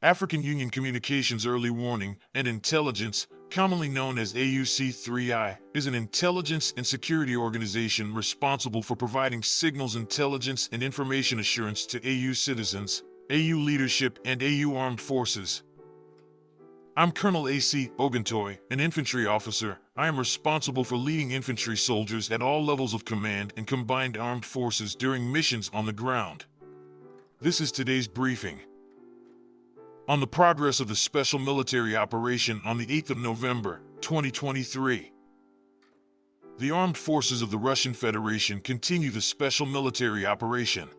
African Union Communications Early Warning and Intelligence, commonly known as AUC3I, is an intelligence and security organization responsible for providing signals intelligence and information assurance to AU citizens, AU leadership, and AU armed forces. I'm Colonel A.C. Oguntoy, an infantry officer. I am responsible for leading infantry soldiers at all levels of command and combined armed forces during missions on the ground. This is today's briefing. On the progress of the special military operation on the 8th of November, 2023. The armed forces of the Russian Federation continue the special military operation.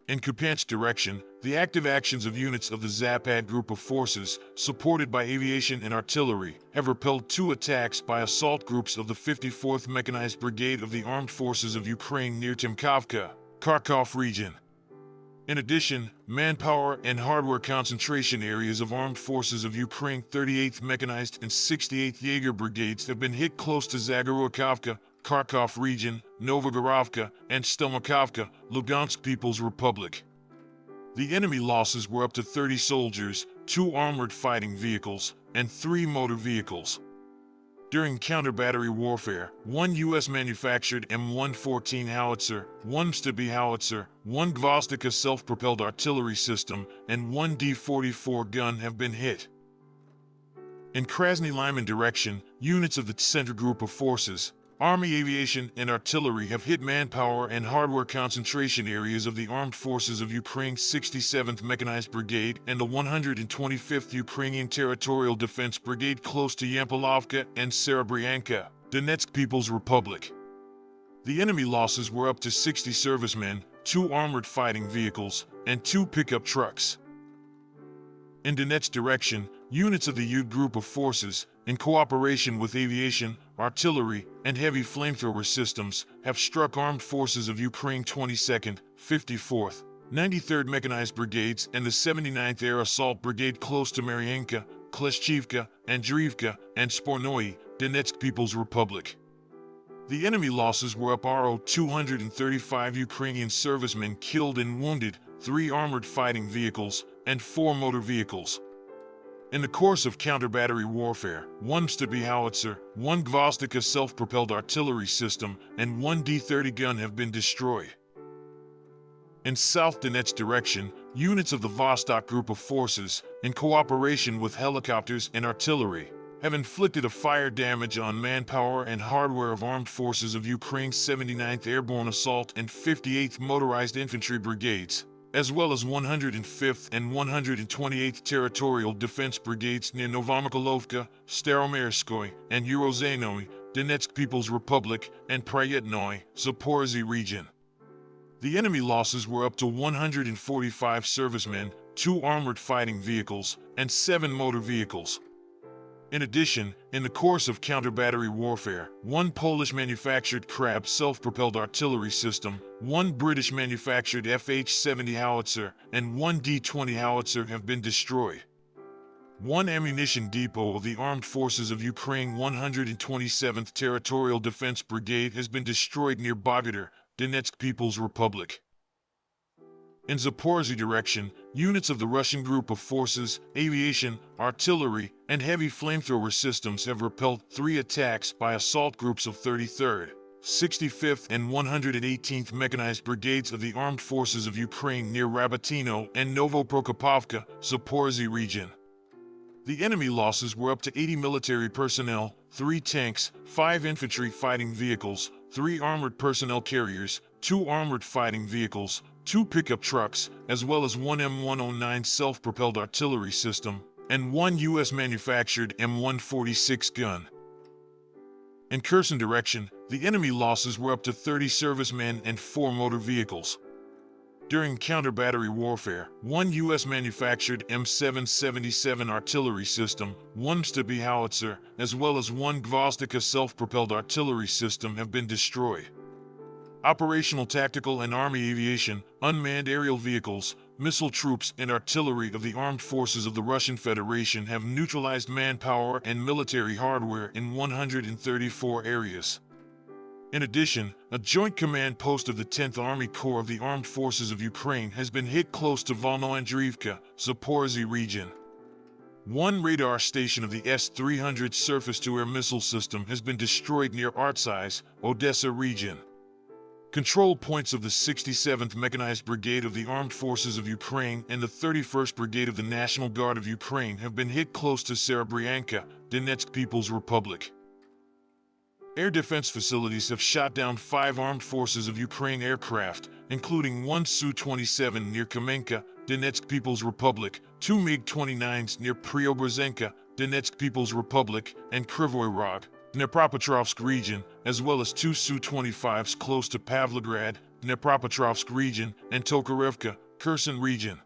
In Kupiansk direction, the active actions of units of the Zapad group of forces, supported by aviation and artillery, have repelled 2 attacks by assault groups of the 54th Mechanized Brigade of the Armed Forces of Ukraine near Timkovka, Kharkov region. In addition, manpower and hardware concentration areas of Armed Forces of Ukraine 38th Mechanized and 68th Jaeger Brigades have been hit close to Zagorokhovka, Kharkov region, Novogorovka, and Stelmakovka, Lugansk People's Republic. The enemy losses were up to 30 soldiers, 2 armored fighting vehicles, and 3 motor vehicles. During counter-battery warfare, 1 U.S.-manufactured M114 howitzer, 1 Stubby howitzer, 1 Gvozdika self-propelled artillery system, and 1 D-44 gun have been hit. In Krasny-Lyman direction, units of the Center Group of Forces, Army aviation and artillery have hit manpower and hardware concentration areas of the Armed Forces of Ukraine's 67th Mechanized Brigade and the 125th Ukrainian Territorial Defense Brigade close to Yampolovka and Serebryanka, Donetsk People's Republic. The enemy losses were up to 60 servicemen, 2 armored fighting vehicles, and 2 pickup trucks. In Donetsk direction, units of the UD Group of Forces, in cooperation with aviation, artillery, and heavy flamethrower systems, have struck Armed Forces of Ukraine 22nd, 54th, 93rd Mechanized Brigades and the 79th Air Assault Brigade close to Marianka, Kleshchivka, Andriivka, and Spornoye, Donetsk People's Republic. The enemy losses were up RO 235 Ukrainian servicemen killed and wounded, 3 armored fighting vehicles, and 4 motor vehicles. In the course of counter-battery warfare, 1 Stubby howitzer, 1 Gvozdika self-propelled artillery system, and 1 D-30 gun have been destroyed. In South Donetsk direction, units of the Vostok Group of Forces, in cooperation with helicopters and artillery, have inflicted a fire damage on manpower and hardware of Armed Forces of Ukraine's 79th Airborne Assault and 58th Motorized Infantry Brigades, as well as 105th and 128th Territorial Defense Brigades near Novomykolovka, Staromerskoye, and Urozhenoye, Donetsk People's Republic, and Pryetnoye, Zaporizhzhia region. The enemy losses were up to 145 servicemen, 2 armored fighting vehicles, and 7 motor vehicles. In addition, in the course of counter-battery warfare, 1 Polish-manufactured Krab self-propelled artillery system, 1 British-manufactured FH-70 howitzer, and 1 D-20 howitzer have been destroyed. 1 ammunition depot of the Armed Forces of Ukraine 127th Territorial Defense Brigade has been destroyed near Bogodar, Donetsk People's Republic. In Zaporizhzhia direction, units of the Russian Group of Forces, aviation, artillery, and heavy flamethrower systems have repelled 3 attacks by assault groups of 33rd, 65th, and 118th Mechanized Brigades of the Armed Forces of Ukraine near Rabatino and Novoprokopovka, Zaporizhzhia region. The enemy losses were up to 80 military personnel, 3 tanks, 5 infantry fighting vehicles, 3 armored personnel carriers, 2 armored fighting vehicles, 2 pickup trucks, as well as 1 M109 self-propelled artillery system, and 1 U.S.-manufactured M146 gun. In Kherson direction, the enemy losses were up to 30 servicemen and 4 motor vehicles. During counter-battery warfare, 1 U.S.-manufactured M777 artillery system, 1 Stubby howitzer, as well as 1 Gvozdika self-propelled artillery system have been destroyed. Operational tactical and Army aviation, unmanned aerial vehicles, missile troops, and artillery of the Armed Forces of the Russian Federation have neutralized manpower and military hardware in 134 areas. In addition, a joint command post of the 10th Army Corps of the Armed Forces of Ukraine has been hit close to Volno-Andriivka, Zaporizhzhia region. One radar station of the S-300 surface-to-air missile system has been destroyed near Artsy, Odessa region. Control points of the 67th Mechanized Brigade of the Armed Forces of Ukraine and the 31st Brigade of the National Guard of Ukraine have been hit close to Serebryanka, Donetsk People's Republic. Air defense facilities have shot down 5 Armed Forces of Ukraine aircraft, including one Su-27 near Kamenka, Donetsk People's Republic, 2 MiG-29s near Preobrazhenka, Donetsk People's Republic, and Krivoy Rog, Dnipropetrovsk region, as well as 2 Su-25s close to Pavlograd, Dnipropetrovsk region, and Tokarevka, Kherson region.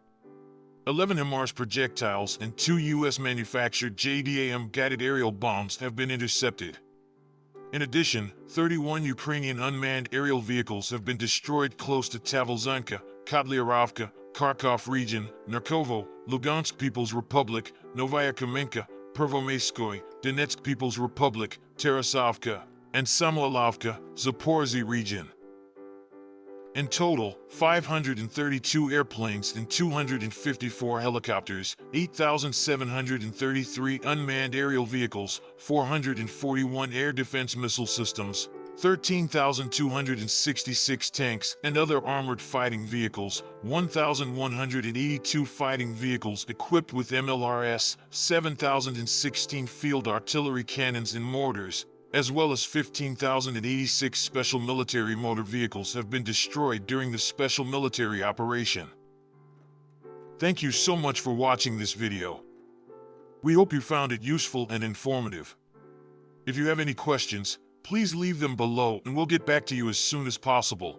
11 HIMARS projectiles and 2 U.S.-manufactured JDAM guided aerial bombs have been intercepted. In addition, 31 Ukrainian unmanned aerial vehicles have been destroyed close to Tavolzhanka, Kotlyarovka, Kharkov region, Narkovo, Lugansk People's Republic, Novaya Kamenka, Pervomaiskoy, Donetsk People's Republic, Tarasovka, and Samoilovka, Zaporizhzhia region. In total, 532 airplanes and 254 helicopters, 8,733 unmanned aerial vehicles, 441 air defense missile systems, 13,266 tanks and other armored fighting vehicles, 1,182 fighting vehicles equipped with MLRS, 7,016 field artillery cannons and mortars, as well as 15,086 special military motor vehicles have been destroyed during the special military operation. Thank you so much for watching this video. We hope you found it useful and informative. If you have any questions, please leave them below and we'll get back to you as soon as possible.